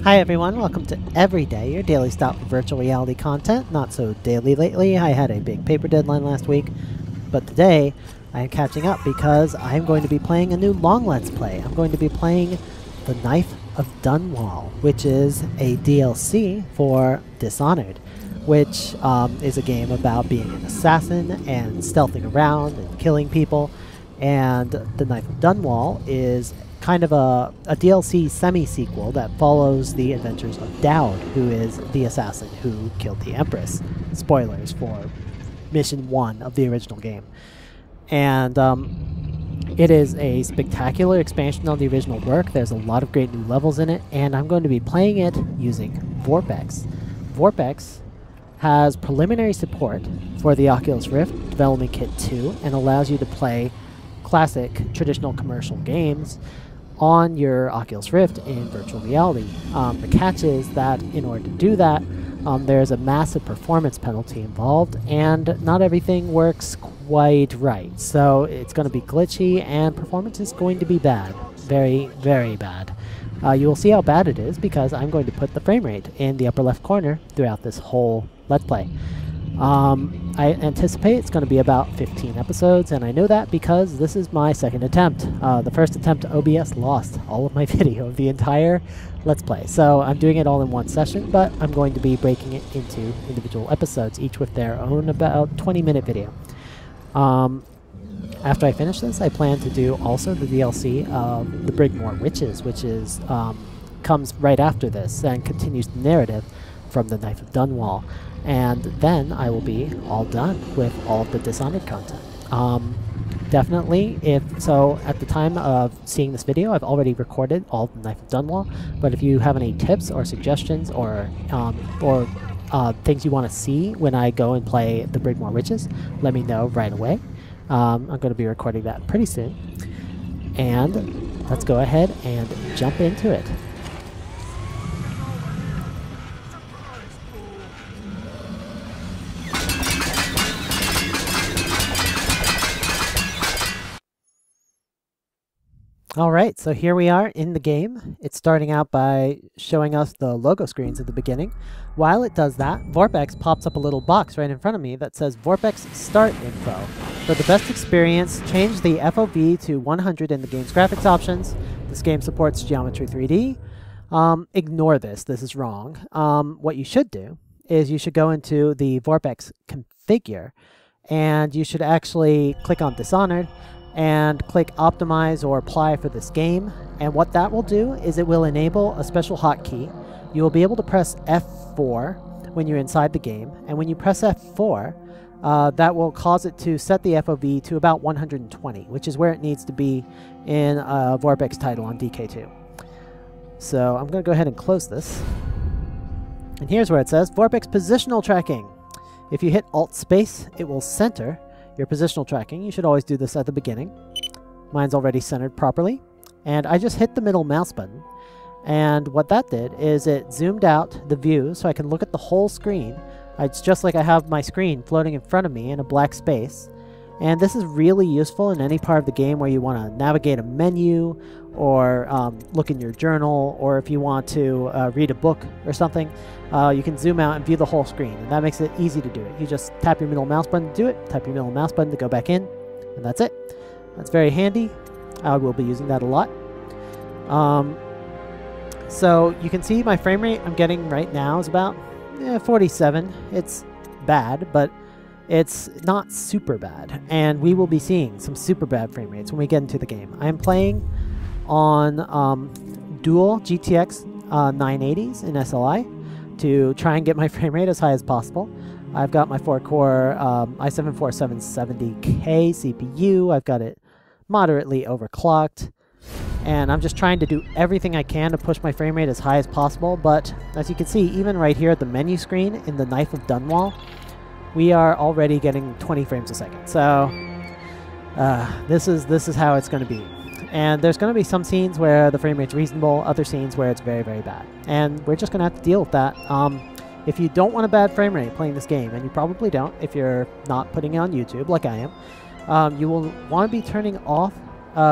Hi everyone, welcome to Everyday, your daily stop for virtual reality content. Not so daily lately, I had a big paper deadline last week, but today I am catching up because I'm going to be playing a new long Let's Play. I'm going to be playing the Knife of Dunwall, which is a DLC for Dishonored, which is a game about being an assassin and stealthing around and killing people. And the Knife of Dunwall is kind of a DLC semi-sequel that follows the adventures of Daud, who is the assassin who killed the Empress. Spoilers for Mission 1 of the original game. And it is a spectacular expansion on the original work. There's a lot of great new levels in it, and I'm going to be playing it using vorpX. vorpX has preliminary support for the Oculus Rift Development Kit 2 and allows you to play classic traditional commercial games on your Oculus Rift in virtual reality. The catch is that in order to do that, there's a massive performance penalty involved, and not everything works quite right. So it's going to be glitchy, and performance is going to be bad. Very, very bad. You will see how bad it is because I'm going to put the frame rate in the upper left corner throughout this whole Let's Play. I anticipate it's going to be about 15 episodes, and I know that because this is my second attempt. The first attempt, OBS lost all of my video of the entire Let's Play. So I'm doing it all in one session, but I'm going to be breaking it into individual episodes, each with their own about 20-minute video. After I finish this, I plan to do also the DLC of the Brigmore Witches, which is comes right after this and continues the narrative from the Knife of Dunwall. And then I will be all done with all of the Dishonored content. Definitely, at the time of seeing this video, I've already recorded all of the Knife of Dunwall, but if you have any tips or suggestions or things you want to see when I go and play the Brigmore Witches, let me know right away. I'm going to be recording that pretty soon. And let's go ahead and jump into it. Alright, so here we are in the game. It's starting out by showing us the logo screens at the beginning. While it does that, vorpX pops up a little box right in front of me that says vorpX Start Info. For the best experience, change the FOV to 100 in the game's graphics options. This game supports Geometry 3D. Ignore this is wrong. What you should do is you should go into the vorpX configure, and you should actually click on Dishonored, and click Optimize or Apply for this game. And what that will do is it will enable a special hotkey. You will be able to press F4 when you're inside the game, and when you press F4, that will cause it to set the FOV to about 120, which is where it needs to be in a vorpX title on DK2. So I'm going to go ahead and close this. And here's where it says vorpX Positional Tracking. If you hit Alt-Space, it will center your positional tracking. You should always do this at the beginning. Mine's already centered properly. And I just hit the middle mouse button. And what that did is it zoomed out the view so I can look at the whole screen. It's just like I have my screen floating in front of me in a black space. And this is really useful in any part of the game where you want to navigate a menu or look in your journal, or if you want to read a book or something, you can zoom out and view the whole screen, and that makes it easy to do it. You just tap your middle mouse button to do it, tap your middle mouse button to go back in, and that's it. That's very handy. I will be using that a lot. So you can see my frame rate I'm getting right now is about 47. It's bad, but it's not super bad, and we will be seeing some super bad frame rates when we get into the game. I am playing on dual GTX 980s in SLI to try and get my frame rate as high as possible. I've got my 4-core i7-4770K CPU. I've got it moderately overclocked, and I'm just trying to do everything I can to push my frame rate as high as possible. But as you can see, even right here at the menu screen in the Knife of Dunwall, we are already getting 20 frames a second. So this is how it's going to be. And there's going to be some scenes where the frame rate's reasonable, other scenes where it's very, very bad. And we're just going to have to deal with that. If you don't want a bad frame rate playing this game, and you probably don't if you're not putting it on YouTube like I am, you will want to be turning off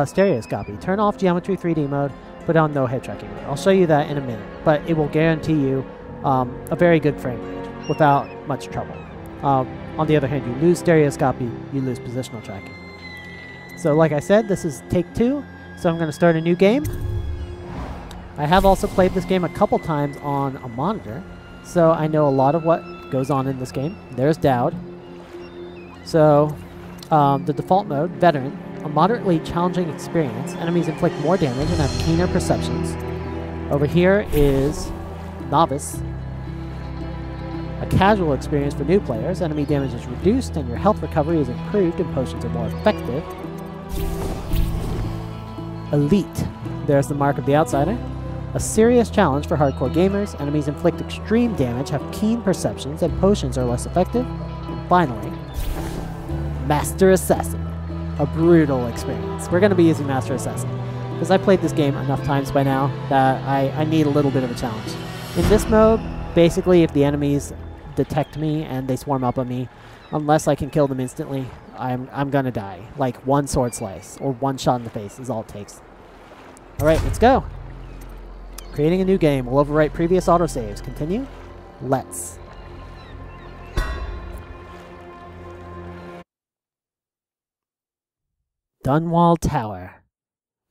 stereoscopy. Turn off Geometry 3D mode put on no head tracking mode. I'll show you that in a minute, but it will guarantee you a very good frame rate without much trouble. On the other hand, you lose stereoscopy, you lose positional tracking. So like I said, this is take 2, so I'm going to start a new game. I have also played this game a couple times on a monitor, so I know a lot of what goes on in this game. There's Daud. So, the default mode, Veteran, a moderately challenging experience. Enemies inflict more damage and have keener perceptions. Over here is Novice, a casual experience for new players. Enemy damage is reduced and your health recovery is improved and potions are more effective. Elite, there's the mark of the outsider. A serious challenge for hardcore gamers. Enemies inflict extreme damage, have keen perceptions, and potions are less effective. And finally, Master Assassin, a brutal experience. We're going to be using Master Assassin because I played this game enough times by now that I need a little bit of a challenge. In this mode, basically if the enemies detect me and they swarm up on me, unless I can kill them instantly, I'm going to die. Like one sword slice or one shot in the face is all it takes. Alright, let's go. Creating a new game. We'll overwrite previous autosaves. Continue. Let's. Dunwall Tower.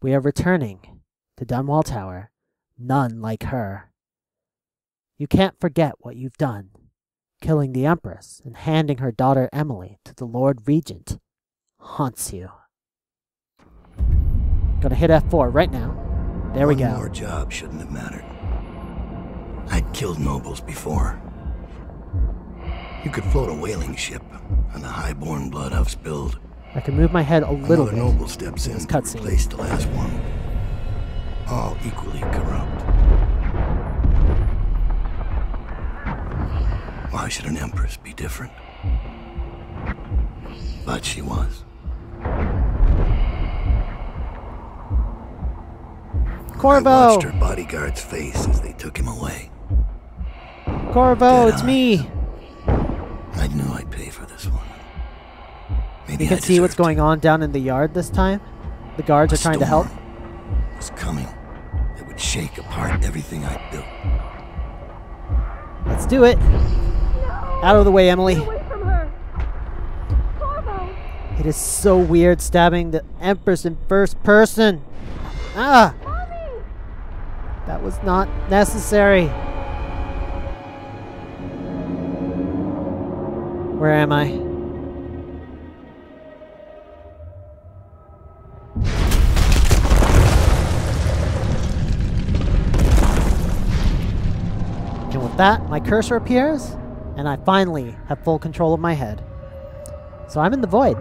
We are returning to Dunwall Tower. None like her. You can't forget what you've done. Killing the Empress and handing her daughter Emily to the Lord Regent haunts you. Gonna hit F4 right now. There we go. One more job shouldn't have mattered. I'd killed nobles before. You could float a whaling ship, and the highborn blood I've spilled. I can move my head a little bit. Another noble steps in to replace the last one. All equally corrupt. Why should an empress be different? But she was. Corvo! I watched her bodyguard's face as they took him away. Corvo, it's me! I knew I'd pay for this one. Maybe you can see what's going on down in the yard this time. The guards are trying to help. Was coming. It would shake apart everything I'd built. Let's do it! No. Out of the way, Emily. Get away from her. Corvo. It is so weird stabbing the Empress in first person. Ah! Mommy. That was not necessary. Where am I? And with that, my cursor appears, and I finally have full control of my head. So I'm in the void.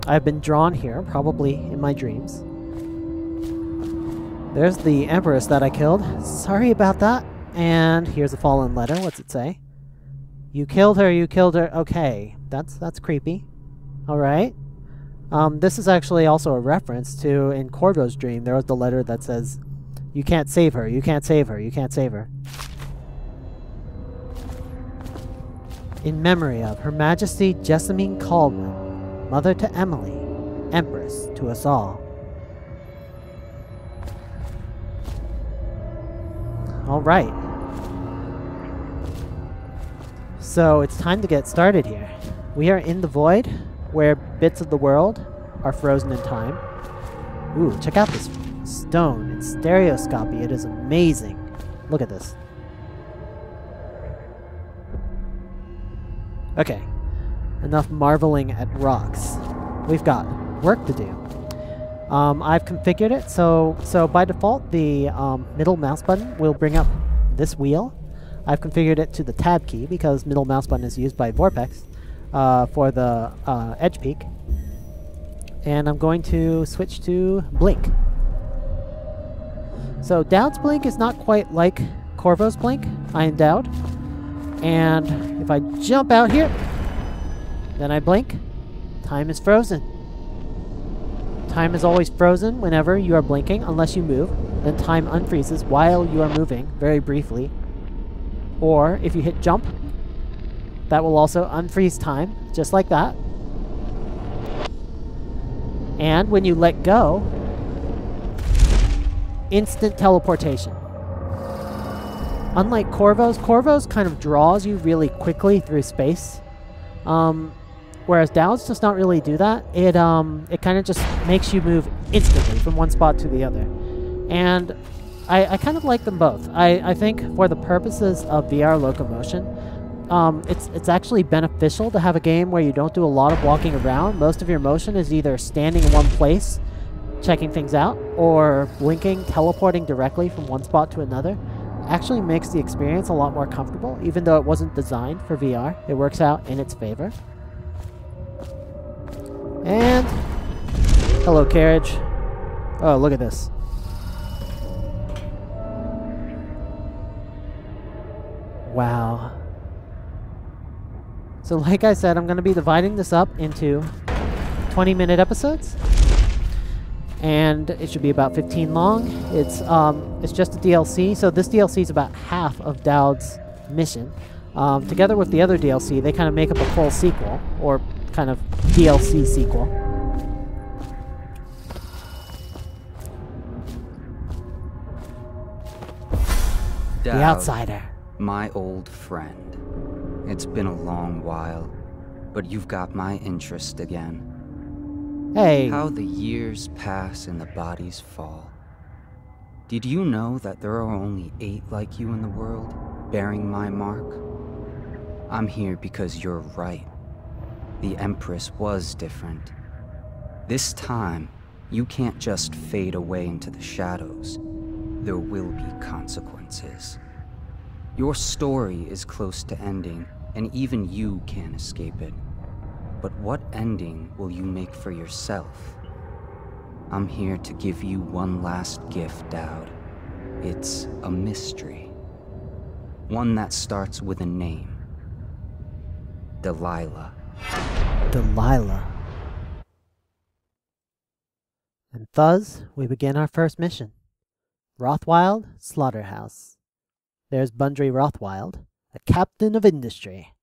I've been drawn here, probably in my dreams. There's the Empress that I killed. Sorry about that. And here's a fallen letter. What's it say? You killed her, you killed her. Okay, that's creepy. Alright. This is actually also a reference to, in Corvo's dream, there was the letter that says, you can't save her, you can't save her, you can't save her. In memory of Her Majesty Jessamine Caldwell, mother to Emily, Empress to us all. Alright. So it's time to get started here. We are in the void, where bits of the world are frozen in time. Ooh, check out this stone in stereoscopy. It is amazing. Look at this. Okay, enough marveling at rocks. We've got work to do. I've configured it so by default the middle mouse button will bring up this wheel. I've configured it to the tab key because middle mouse button is used by vorpX for the edge peak. And I'm going to switch to blink. So Daud's blink is not quite like Corvo's blink. I am Daud. And if I jump out here, then I blink, time is frozen. Time is always frozen whenever you are blinking, unless you move. Then time unfreezes while you are moving, very briefly. Or if you hit jump, that will also unfreeze time, just like that. And when you let go, instant teleportation. Unlike Corvo's kind of draws you really quickly through space. Whereas Daud's does not really do that. It kind of just makes you move instantly from one spot to the other. And I kind of like them both. I think for the purposes of VR locomotion, it's actually beneficial to have a game where you don't do a lot of walking around. Most of your motion is either standing in one place, checking things out, or blinking, teleporting directly from one spot to another. Actually makes the experience a lot more comfortable, even though it wasn't designed for VR. It works out in its favor. And hello, carriage. Oh, look at this. Wow. So like I said, I'm going to be dividing this up into 20-minute episodes. And it should be about 15 long. It's just a DLC, so this DLC is about half of Daud's mission. Together with the other DLC, they kind of make up a full sequel, or kind of DLC sequel. Daud, The Outsider. my old friend. It's been a long while, but you've got my interest again. Hey. How the years pass and the bodies fall. Did you know that there are only 8 like you in the world, bearing my mark? I'm here because you're right. The Empress was different. This time, you can't just fade away into the shadows. There will be consequences. Your story is close to ending, and even you can't escape it. But what ending will you make for yourself? I'm here to give you one last gift, Daud. It's a mystery. One that starts with a name. Delilah. Delilah. And thus, we begin our first mission. Rothwild Slaughterhouse. There's Bundry Rothwild, a captain of industry.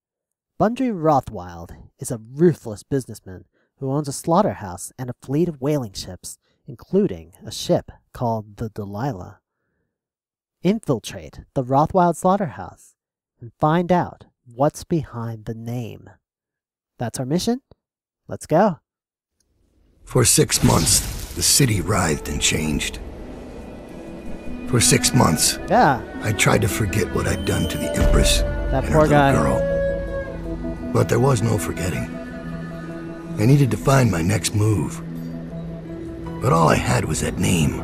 Bundry Rothwild is a ruthless businessman who owns a slaughterhouse and a fleet of whaling ships, including a ship called the Delilah. Infiltrate the Rothwild slaughterhouse and find out what's behind the name. That's our mission. Let's go. For 6 months, the city writhed and changed. For 6 months, Yeah, I tried to forget what I'd done to the Empress that and her poor little guy. girl. But there was no forgetting. I needed to find my next move. But all I had was that name.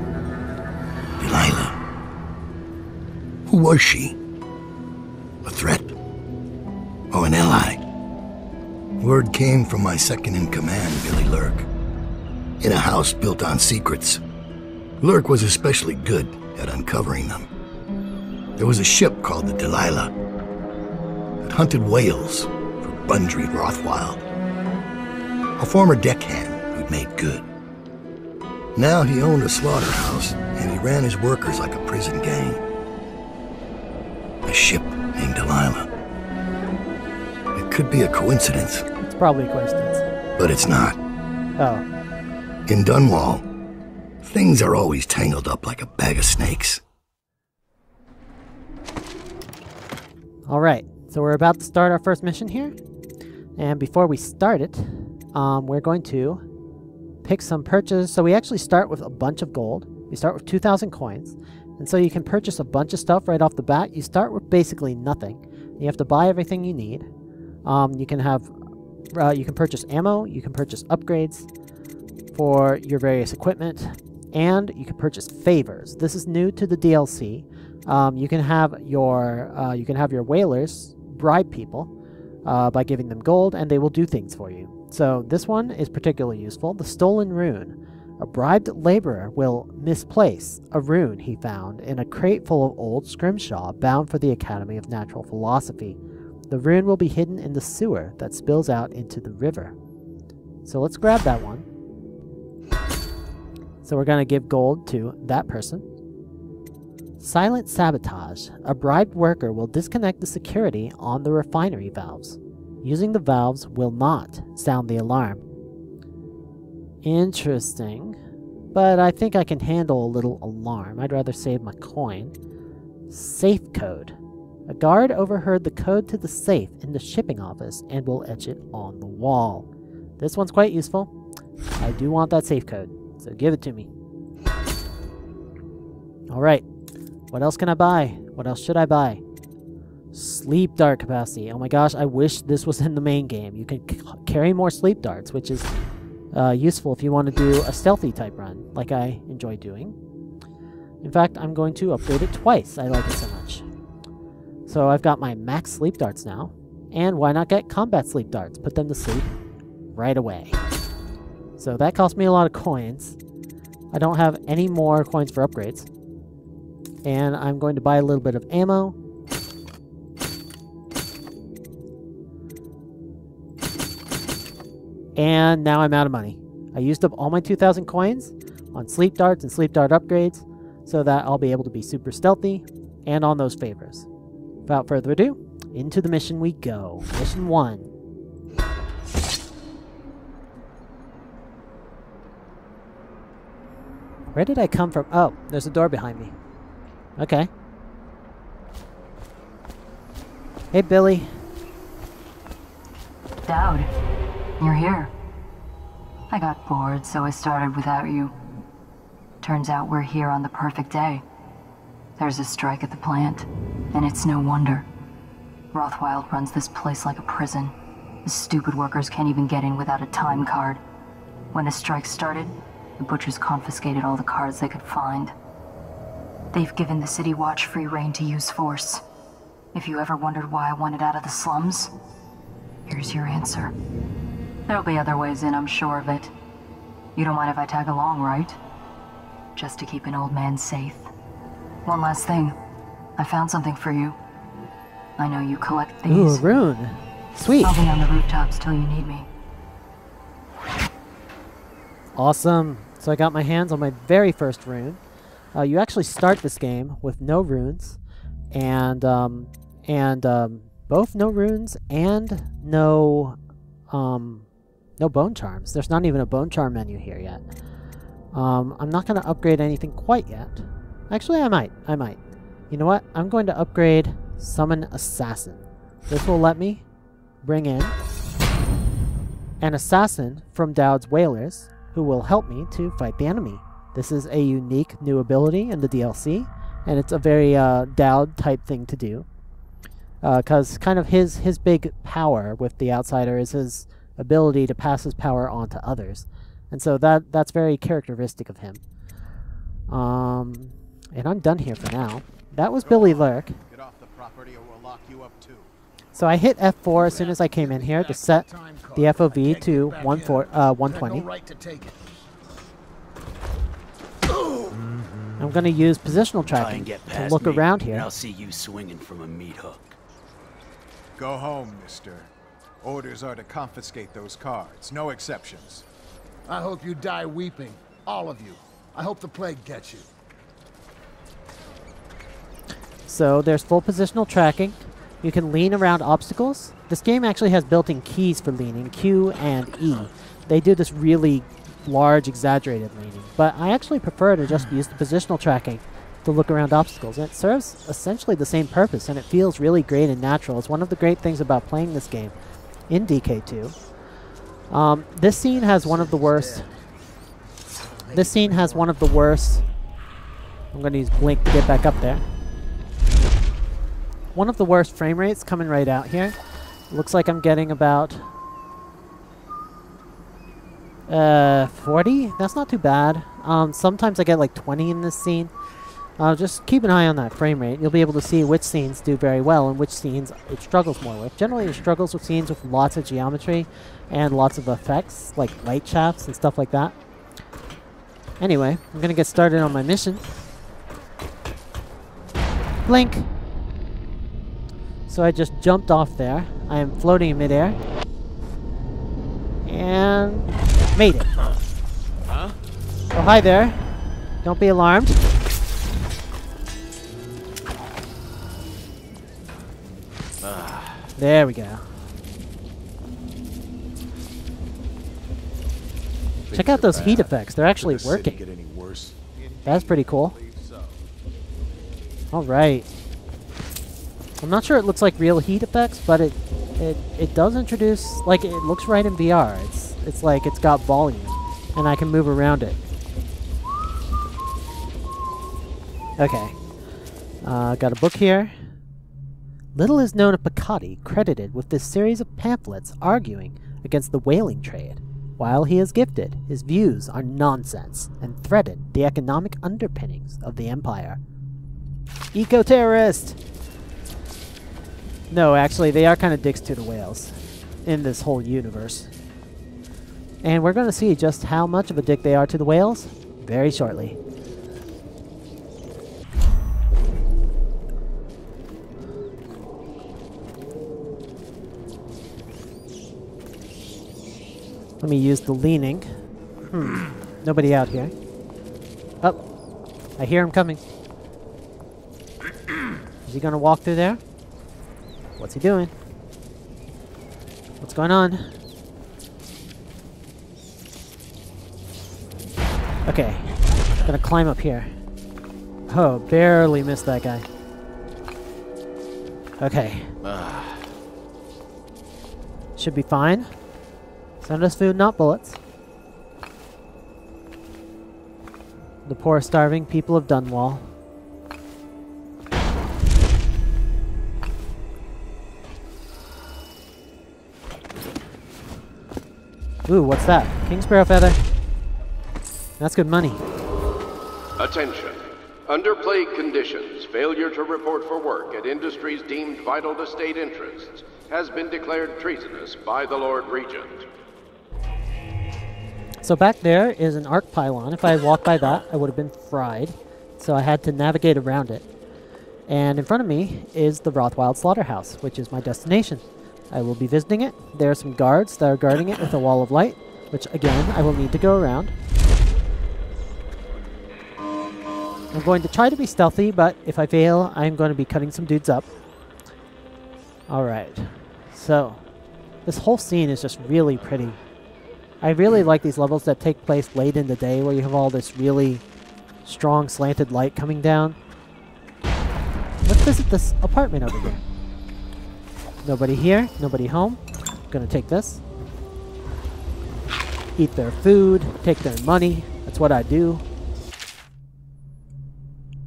Delilah. Who was she? A threat? Or an ally? Word came from my second-in-command, Billy Lurk. In a house built on secrets, Lurk was especially good at uncovering them. There was a ship called the Delilah that hunted whales for Bundry Rothwild. A former deckhand who'd made good. Now he owned a slaughterhouse, and he ran his workers like a prison gang. A ship named Delilah. It could be a coincidence, It's probably a coincidence. but it's not. Oh, In Dunwall, things are always tangled up like a bag of snakes. alright. So we're about to start our first mission here. And before we start it, we're going to pick some purchase. So we actually start with a bunch of gold. We start with 2,000 coins. And so you can purchase a bunch of stuff right off the bat. You start with basically nothing. You have to buy everything you need. You can purchase ammo, you can purchase upgrades for your various equipment, and you can purchase favors. This is new to the DLC. You can have your whalers bribe people by giving them gold, and they will do things for you. So this one is particularly useful. The Stolen Rune. A bribed laborer will misplace a rune he found in a crate full of old scrimshaw bound for the Academy of Natural Philosophy. The rune will be hidden in the sewer that spills out into the river. So let's grab that one. So we're going to give gold to that person. Silent sabotage. A bribed worker will disconnect the security on the refinery valves. Using the valves will not sound the alarm. Interesting. but I think I can handle a little alarm. I'd rather save my coin. Safe code. A guard overheard the code to the safe in the shipping office and will etch it on the wall. This one's quite useful. I do want that safe code, so give it to me. Alright, what else can I buy? What else should I buy? Sleep dart capacity. Oh my gosh, I wish this was in the main game. You can carry more sleep darts, which is useful if you want to do a stealthy type run, like I enjoy doing. In fact, I'm going to upgrade it twice. I like it so much. So I've got my max sleep darts now. And why not get combat sleep darts? Put them to sleep right away. So that cost me a lot of coins. I don't have any more coins for upgrades. And I'm going to buy a little bit of ammo. And now I'm out of money. I used up all my 2,000 coins on sleep darts and sleep dart upgrades so that I'll be able to be super stealthy and on those favors. Without further ado, into the mission we go. Mission 1. Where did I come from? Oh, there's a door behind me. Okay. Hey, Billy. Daud, you're here. I got bored, so I started without you. Turns out we're here on the perfect day. There's a strike at the plant, and it's no wonder. Rothwild runs this place like a prison. The stupid workers can't even get in without a time card. When the strike started, the butchers confiscated all the cards they could find. They've given the City Watch free rein to use force. If you ever wondered why I wanted out of the slums, here's your answer. There'll be other ways in, I'm sure of it. You don't mind if I tag along, right? Just to keep an old man safe. One last thing. I found something for you. I know you collect these. Ooh, a rune. Sweet. I'll be on the rooftops till you need me. Awesome. So I got my hands on my very first rune. You actually start this game with no runes, and both no runes and no bone charms. There's not even a bone charm menu here yet. I'm not going to upgrade anything quite yet. Actually, I might. You know what? I'm going to upgrade Summon Assassin. This will let me bring in an assassin from Daud's Whalers who will help me to fight the enemy. This is a unique new ability in the DLC, and it's a very Daud type thing to do. Because kind of his big power with the Outsider is his ability to pass his power on to others. And so that's very characteristic of him. And I'm done here for now. That was Billy Lurk. Get off the property or we'll lock you up too. So I hit F4 as soon as I came in here to set the FOV to 120. I'm going to use positional tracking to look around here. I'll see you swinging from a meat hook. Go home, mister. Orders are to confiscate those cards. No exceptions. I hope you die weeping. All of you. I hope the plague gets you. So there's full positional tracking. You can lean around obstacles. This game actually has built-in keys for leaning, Q and E. They do this really large, exaggerated leaning. But I actually prefer to just use the positional tracking to look around obstacles. And it serves essentially the same purpose, and it feels really great and natural. It's one of the great things about playing this game in DK2. This scene has one of the worst. I'm going to use Blink to get back up there. One of the worst frame rates coming right out here. Looks like I'm getting about 40. That's not too bad. Sometimes I get like 20 in this scene. Just keep an eye on that frame rate. You'll be able to see which scenes do very well and which scenes it struggles more with. Generally, it struggles with scenes with lots of geometry and lots of effects, like light shafts and stuff like that. Anyway, I'm going to get started on my mission. Blink! So I just jumped off there. I am floating in midair. And made it. Huh? Oh, hi there. Don't be alarmed. There we go. Check out those heat effects. They're actually Could the city working. get any worse? That's pretty cool. All right. I'm not sure it looks like real heat effects, but it does introduce, like, it looks right in VR. It's like it's got volume, and I can move around it. Okay. Got a book here. Little is known of Picotti, credited with this series of pamphlets arguing against the whaling trade. While he is gifted, his views are nonsense and threaten the economic underpinnings of the empire. Eco-terrorist! No, actually, they are kind of dicks to the whales in this whole universe. And we're going to see just how much of a dick they are to the whales very shortly. Let me use the leaning. Nobody out here. Oh, I hear him coming. Is he gonna walk through there? What's he doing? What's going on? Okay, gonna climb up here. Oh, barely missed that guy. Okay. Should be fine. Send us food, not bullets. The poor starving people of Dunwall. Ooh, what's that? King Sparrow Feather. That's good money. Attention. Under plague conditions, failure to report for work at industries deemed vital to state interests has been declared treasonous by the Lord Regent. So back there is an arc pylon. If I had walked by that, I would have been fried. So I had to navigate around it. And in front of me is the Rothwild Slaughterhouse, which is my destination. I will be visiting it. There are some guards that are guarding it with a wall of light, which again, I will need to go around. I'm going to try to be stealthy, but if I fail, I'm going to be cutting some dudes up. Alright. So, this whole scene is just really pretty. I really like these levels that take place late in the day where you have all this really strong slanted light coming down. Let's visit this apartment over here. Nobody here, nobody home. Gonna take this. Eat their food, take their money. That's what I do.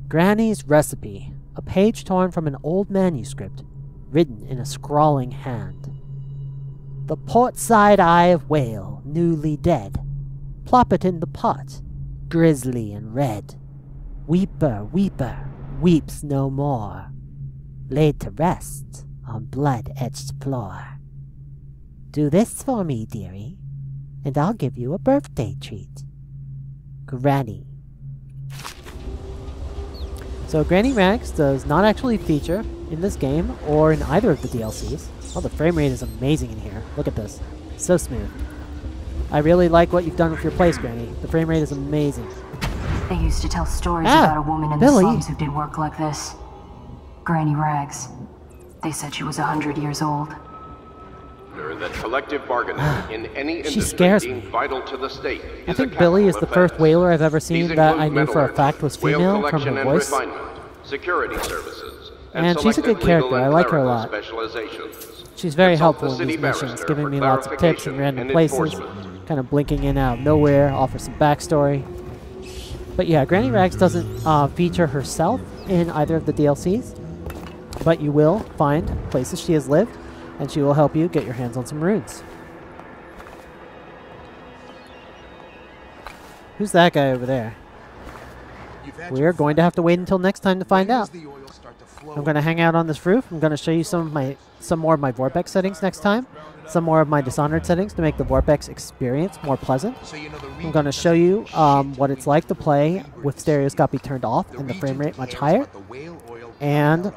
Granny's Recipe. A page torn from an old manuscript, written in a scrawling hand. The port side eye of whale, newly dead. Plop it in the pot, grisly and red. Weeper, weeper, weeps no more. Laid to rest on blood-etched floor. Do this for me, dearie, and I'll give you a birthday treat. Granny. So Granny Rags does not actually feature in this game or in either of the DLCs. Oh, the frame rate is amazing in here. Look at this. So smooth. I really like what you've done with your place, Granny. The frame rate is amazing. They used to tell stories about a woman in the slums who did work like this. Granny Rags. They said she was 100 years old. That collective bargaining in any industry deemed vital to the state. I think Billy is the first whaler I've ever seen that I knew for a fact was female from her voice. Security services, and she's a good character. I like her a lot. She's very helpful in these missions, giving me lots of tips in random places, kind of blinking in out of nowhere, offers some backstory. But yeah, Granny Rags doesn't feature herself in either of the DLCs, but you will find places she has lived, and she will help you get your hands on some runes. Who's that guy over there? We're going to have to wait until next time to find out. I'm going to hang out on this roof. I'm going to show you some more of my vorpX settings next time. Some more of my Dishonored settings to make the vorpX experience more pleasant. I'm going to show you what it's like to play with stereoscopy turned off and the frame rate much higher. And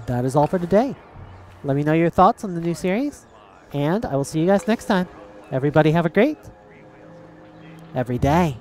that is all for today. Let me know your thoughts on the new series, and I will see you guys next time. Everybody have a great every day.